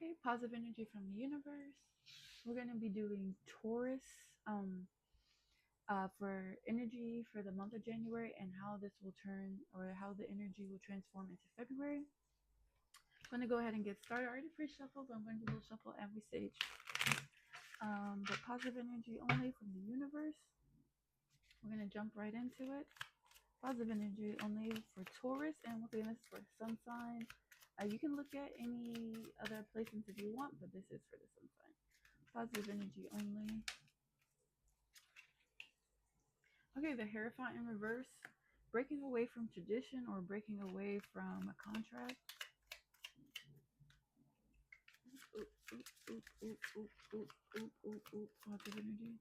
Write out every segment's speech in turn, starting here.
Okay, positive energy from the universe. We're going to be doing Taurus for energy for the month of January and how this will turn or how the energy will transform into February. I'm going to go ahead and get started. I already pre-shuffled, but I'm going to do a little shuffle every stage. But positive energy only from the universe. We're going to jump right into it. Positive energy only for Taurus, and once again, this is for sun sign. You can look at any other placements if you want, but this is for the sun sign. Positive energy only. Okay, the Hierophant in reverse. Breaking away from tradition or breaking away from a contract. Positive energy.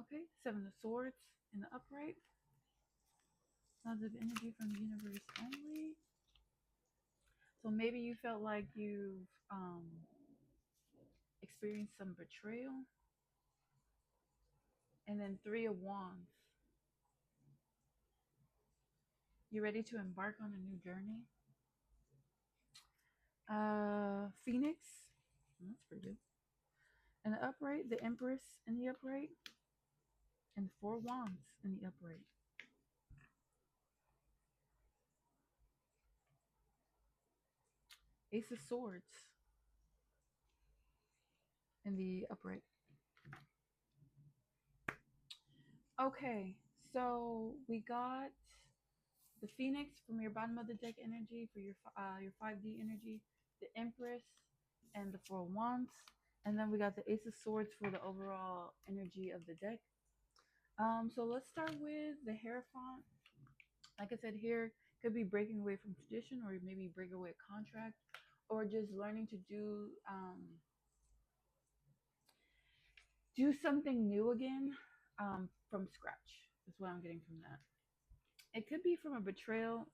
Okay, Seven of Swords in the upright. Positive energy from the universe only. So maybe you felt like you've experienced some betrayal. And then Three of Wands. You ready to embark on a new journey? Phoenix. That's pretty good. In the upright, the Empress in the upright, and Four Wands in the upright. Ace of Swords in the upright. Okay, so we got the Phoenix from your bottom of the deck energy for your 5D energy, the Empress, and the Four Wands, and then we got the Ace of Swords for the overall energy of the deck. So let's start with the Hierophant. Like I said, here could be breaking away from tradition, or maybe break away a contract, or just learning to do something new again from scratch. Is what I'm getting from that. It could be from a betrayal,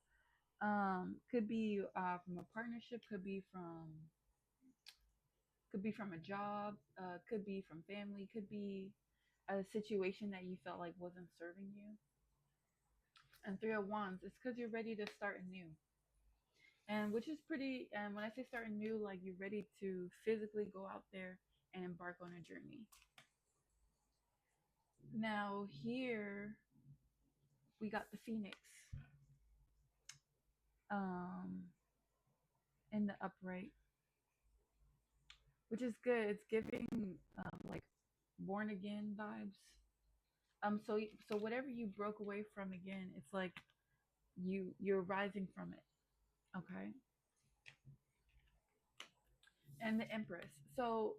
could be from a partnership, could be from a job, could be from family, could be a situation that you felt like wasn't serving you. And Three of Wands, it's because you're ready to start anew. And which is pretty, and when I say starting new, like you're ready to physically go out there and embark on a journey. Now here we got the Phoenix um in the upright, which is good. It's giving like born again vibes. So whatever you broke away from again, it's like you're rising from it. Okay. And the Empress. So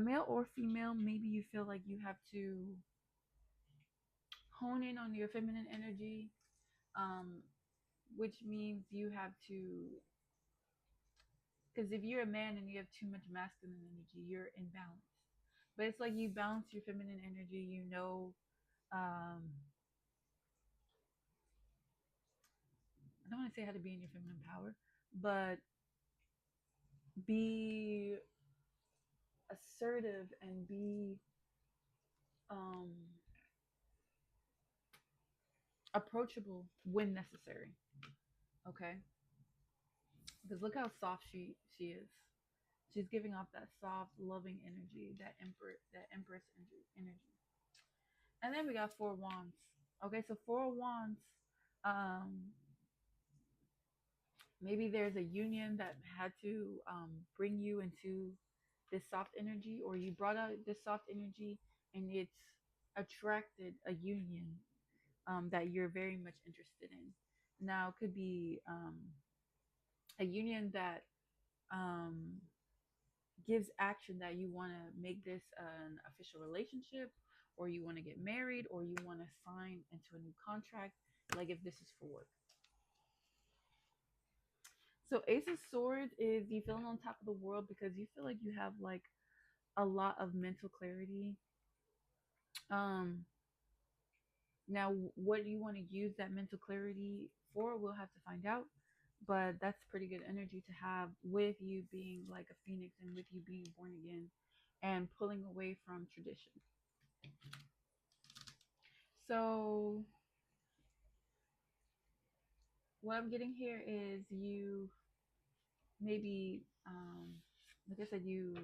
male or female, maybe you feel like you have to hone in on your feminine energy, um, which means you have to, because if you're a man and you have too much masculine energy, you're imbalanced. But it's like you balance your feminine energy, I don't want to say how to be in your feminine power, but be assertive and be um, approachable when necessary. Okay, because look how soft she is. She's giving off that soft, loving energy, that empress energy. And then we got Four Wands. Okay, so Four Wands. Um, maybe there's a union that had to bring you into this soft energy, or you brought out this soft energy, and it's attracted a union that you're very much interested in. Now, it could be a union that um, gives action that you want to make this an official relationship, or you want to get married, or you want to sign into a new contract, like if this is for work. So Ace of Swords is you feeling on top of the world because you feel like you have like a lot of mental clarity. um Now, what do you want to use that mental clarity for? We'll have to find out. But that's pretty good energy to have with you being like a phoenix and with you being born again and pulling away from tradition. So, what I'm getting here is you maybe, like I said, you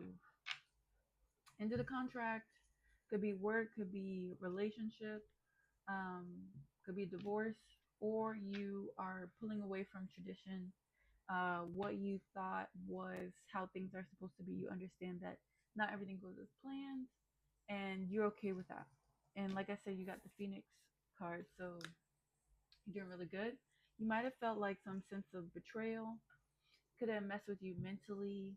ended a contract. Could be work, could be relationship, um, could be divorce, or you are pulling away from tradition. What you thought was how things are supposed to be. You understand that not everything goes as planned, and you're okay with that. And like I said, you got the Phoenix card, so you're doing really good. You might have felt like some sense of betrayal, could have messed with you mentally,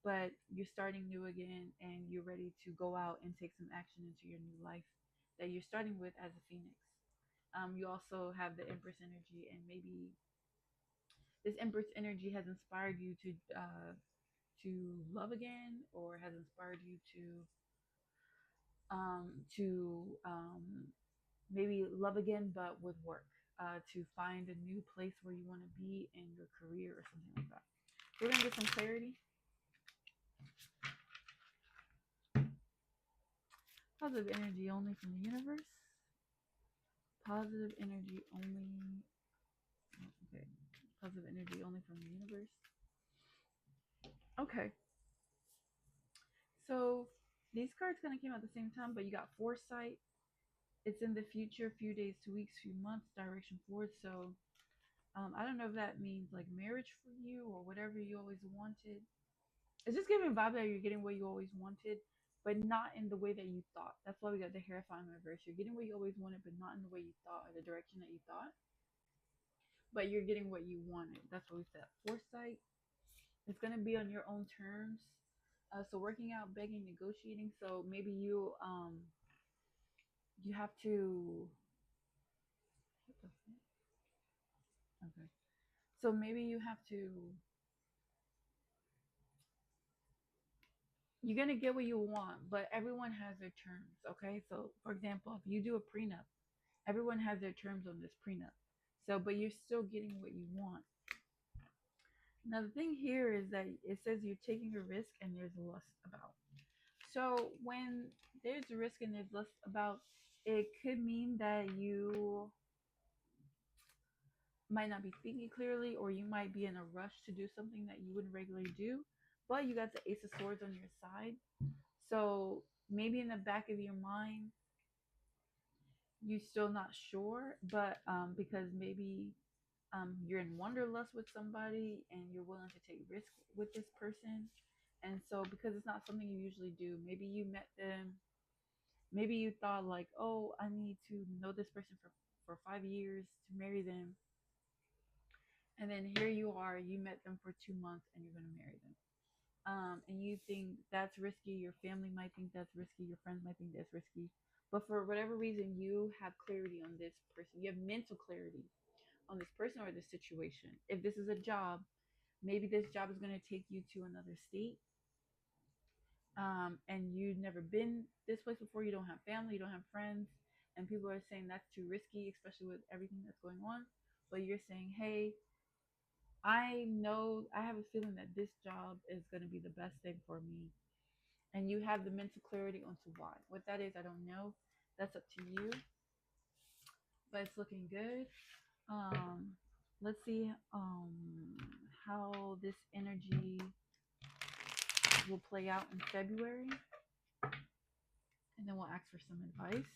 but you're starting new again and you're ready to go out and take some action into your new life that you're starting with as a Phoenix. You also have the Empress energy, and maybe this Empress energy has inspired you to love again, or has inspired you to maybe love again, but with work, to find a new place where you want to be in your career or something like that. We're gonna get some clarity. Positive energy only from the universe. Positive energy only. Okay. Positive energy only from the universe. Okay. So these cards kind of came out at the same time, but you got foresight. It's in the future, few days to weeks, few months, direction forward. So I don't know if that means like marriage for you or whatever you always wanted. It's just giving vibe that you're getting what you always wanted, but not in the way that you thought. That's why we got the Hierophant reverse. You're getting what you always wanted, but not in the way you thought or the direction that you thought. But you're getting what you wanted. That's what we said. Foresight. It's gonna be on your own terms. So working out, begging, negotiating. So maybe you have to. Okay. So maybe you have to. You're gonna get what you want, but everyone has their terms. Okay. So for example, if you do a prenup, everyone has their terms on this prenup. So, but you're still getting what you want. Now the thing here is that it says you're taking a risk and there's lust about. So when there's a risk and there's lust about, it could mean that you might not be thinking clearly, or you might be in a rush to do something that you wouldn't regularly do. But you got the Ace of Swords on your side. So maybe in the back of your mind, you're still not sure, but because maybe you're in wanderlust with somebody and you're willing to take risks with this person. And so because it's not something you usually do, maybe you met them, maybe you thought like, oh, I need to know this person for 5 years to marry them. And then here you are, you met them for 2 months and you're going to marry them. And you think that's risky. Your family might think that's risky. Your friends might think that's risky. But for whatever reason, you have clarity on this person. You have mental clarity on this person or this situation. If this is a job, maybe this job is going to take you to another state, and you've never been this place before. You don't have family, you don't have friends, and people are saying that's too risky, especially with everything that's going on. But you're saying, hey, I know, I have a feeling that this job is going to be the best thing for me. And you have the mental clarity onto why. What that is, I don't know. That's up to you. But it's looking good. Um, let's see how this energy will play out in February. And then we'll ask for some advice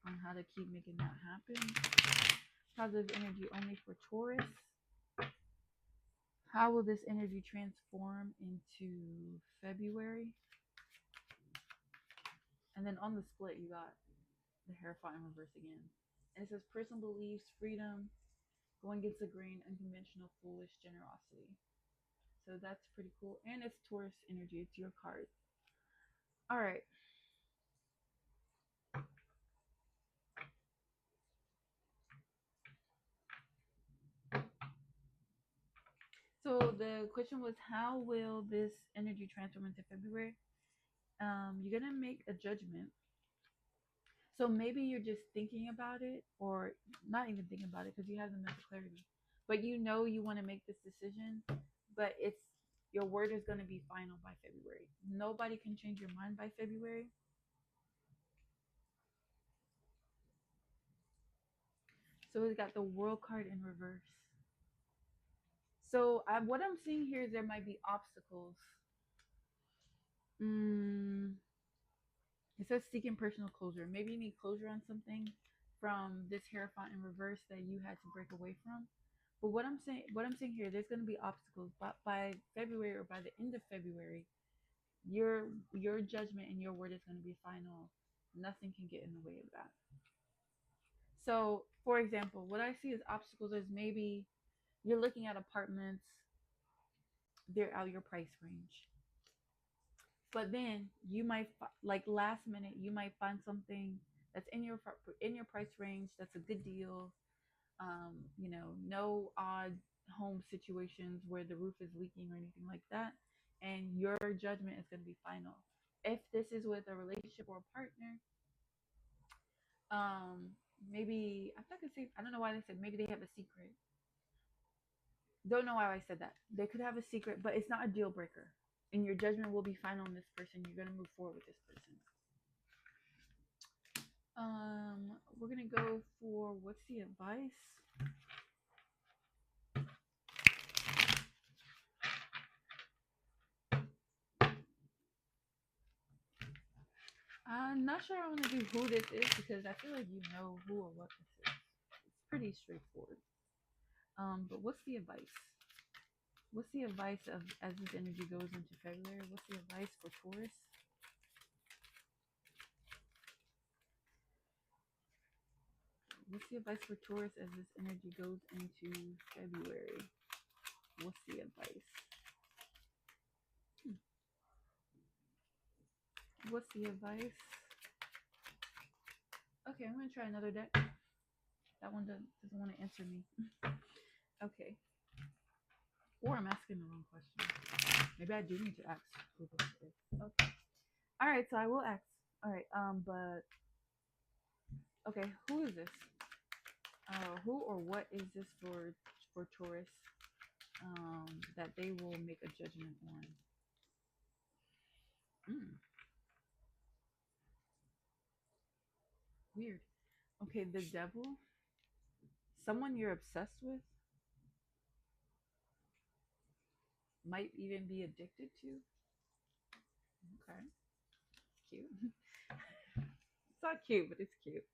on how to keep making that happen. Positive energy only for Taurus. How will this energy transform into February? And then on the split, you got the Hierophant in reverse again. And it says personal beliefs, freedom, going against the grain, unconventional, foolish, generosity. So that's pretty cool. And it's Taurus energy. It's your card. All right. So the question was, how will this energy transform into February? You're gonna make a judgment. So maybe you're just thinking about it, or not even thinking about it because you have the mental clarity. But you know you want to make this decision, but it's your word is gonna be final by February. Nobody can change your mind by February. So we got the World card in reverse. So what I'm seeing here is there might be obstacles. Mm, it says seeking personal closure. Maybe you need closure on something from this Hierophant in reverse that you had to break away from. But what I'm saying here, there's going to be obstacles. But by February or by the end of February, your judgment and your word is going to be final. Nothing can get in the way of that. So, for example, what I see as obstacles is maybe you're looking at apartments, they're out your price range. But then you might like last minute you might find something that's in your price range that's a good deal. No odd home situations where the roof is leaking or anything like that, and your judgment is going to be final. If this is with a relationship or a partner, um, maybe I'm not gonna say I don't know why they said maybe they have a secret. Don't know why I said that. They could have a secret, but it's not a deal breaker. And your judgment will be final on this person. You're gonna move forward with this person. We're gonna go for what's the advice? I'm not sure I want to do who this is because I feel like you know who or what this is. It's pretty straightforward. But what's the advice? What's the advice of as this energy goes into February? What's the advice for Taurus? What's the advice for Taurus as this energy goes into February? What's the advice? Hmm. What's the advice? Okay, I'm gonna try another deck. That one doesn't want to answer me. Okay. Or I'm asking the wrong question. Maybe I do need to ask who this is. Okay. All right, so I will ask. All right. But okay, who is this? Who or what is this for Taurus? That they will make a judgment on. Mm, weird. Okay, the devil. Someone you're obsessed with might even be addicted to. Okay, cute. It's not cute, but it's cute.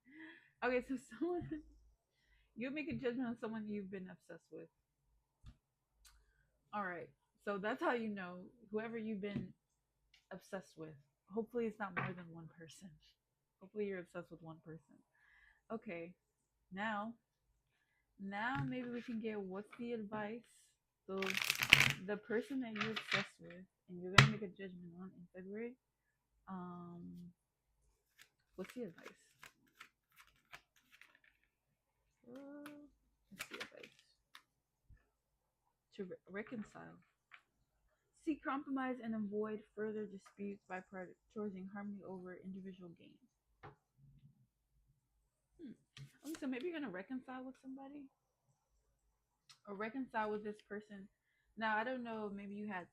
Okay, so someone you make a judgment on someone you've been obsessed with. All right, so that's how you know whoever you've been obsessed with. Hopefully, it's not more than one person. Hopefully, you're obsessed with one person. Okay, now, now maybe we can get what's the advice. So, the person that you're obsessed with, and you're gonna make a judgment on in February. Um, what's the advice? What's the advice? To reconcile. Seek compromise and avoid further disputes by prioritizing harmony over individual gain. Hmm. Okay, so maybe you're gonna reconcile with somebody or reconcile with this person. Now I don't know. Maybe you had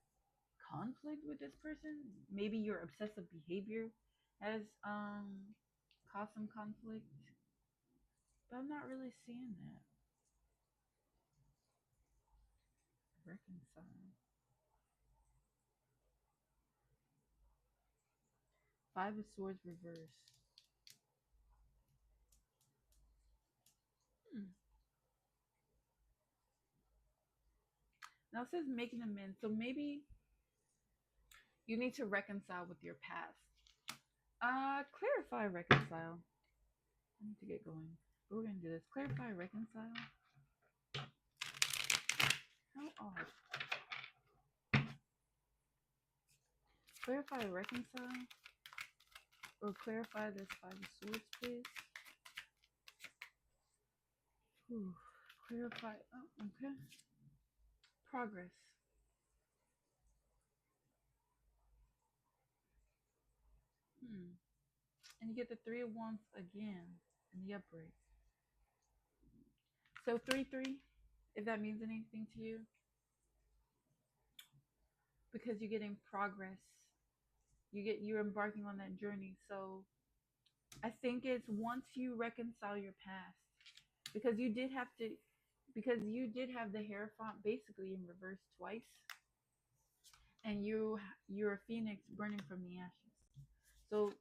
conflict with this person. Maybe your obsessive behavior has caused some conflict. But I'm not really seeing that. Reconcile. Five of Swords reverse. Hmm. Now it says making amends. So maybe you need to reconcile with your past. Clarify, reconcile. I need to get going. But we're gonna do this. Clarify, reconcile. How odd. Clarify, reconcile. Or clarify this Five of Swords, please. Whew. Clarify. Oh, okay. Progress. Hmm. And you get the Three of Wands again in the upright. So 3-3, if that means anything to you, because you're getting progress. You're embarking on that journey. So I think it's once you reconcile your past, because you did have to, because you did have the Hierophant basically in reverse twice, and you're a phoenix burning from the ashes. So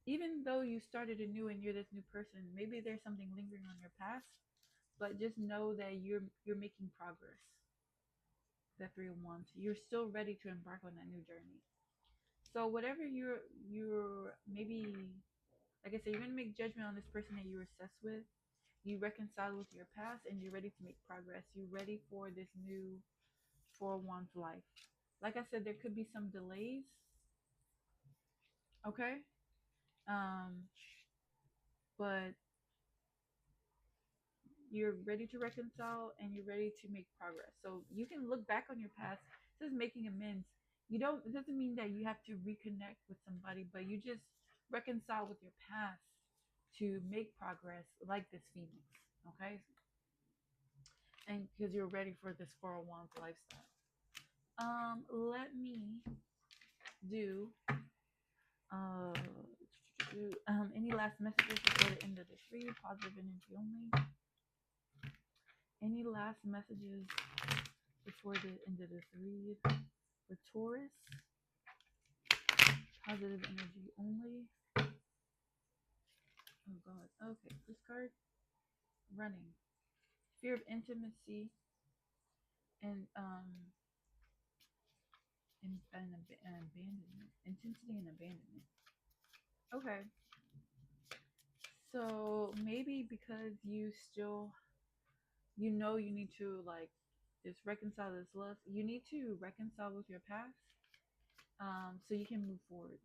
even though you started anew and you're this new person, maybe there's something lingering on your past, but just know that you're making progress. The Three of Wands, you're still ready to embark on that new journey. So whatever you're maybe, like I said, you're gonna make judgment on this person that you're obsessed with. You reconcile with your past, and you're ready to make progress. You're ready for this new Four of Wands life. Like I said, there could be some delays. Okay, um, but you're ready to reconcile and you're ready to make progress. So you can look back on your past. This is making amends. You don't. It doesn't mean that you have to reconnect with somebody, but you just reconcile with your past to make progress, like this phoenix. Okay, and because you're ready for this 401 lifestyle. Let me do uh any last messages before the end of this read? Positive energy only. Any last messages before the end of this read for Taurus? Positive energy only. Oh God. Okay, this card. Running. Fear of intimacy and and abandonment. Intensity and abandonment. Okay. So maybe because you still, you need to like just reconcile this lust. You need to reconcile with your past, so you can move forward.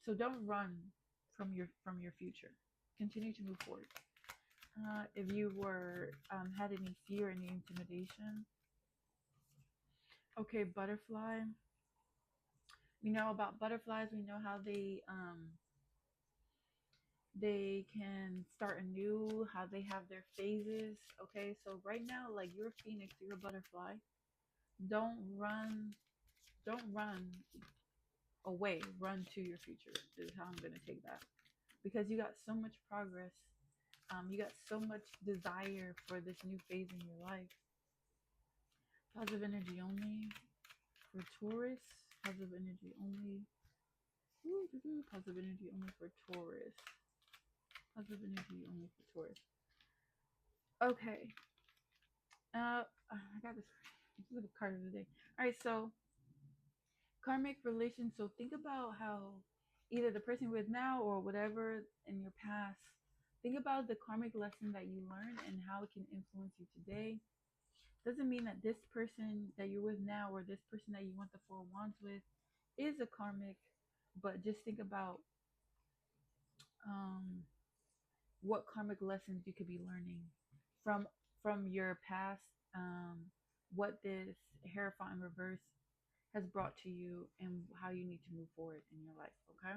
So don't run from your future. Continue to move forward. If you were had any fear, any intimidation, okay, butterfly. We know about butterflies. We know how they can start anew, how they have their phases. Okay, so right now, like you're a phoenix, you're a butterfly. Don't run, don't run away. Run to your future. Is how I'm gonna take that, because you got so much progress. You got so much desire for this new phase in your life. Positive energy only for Taurus. Positive energy only. Positive energy only for Taurus. Positive energy only for Taurus. Okay. I got this. This is the card of the day. All right, so karmic relations. So think about how either the person you're with now or whatever in your past. Think about the karmic lesson that you learned and how it can influence you today. Doesn't mean that this person that you're with now or this person that you want the Four of Wands with is a karmic, but just think about um, what karmic lessons you could be learning from your past, what this Hierophant in reverse has brought to you, and how you need to move forward in your life. Okay.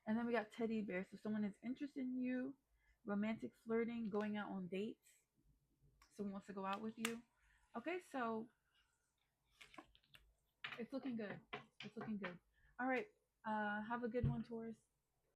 And then we got teddy bear. So someone is interested in you, romantic flirting, going out on dates. Someone wants to go out with you. Okay, so it's looking good. It's looking good. All right. Have a good one, Taurus.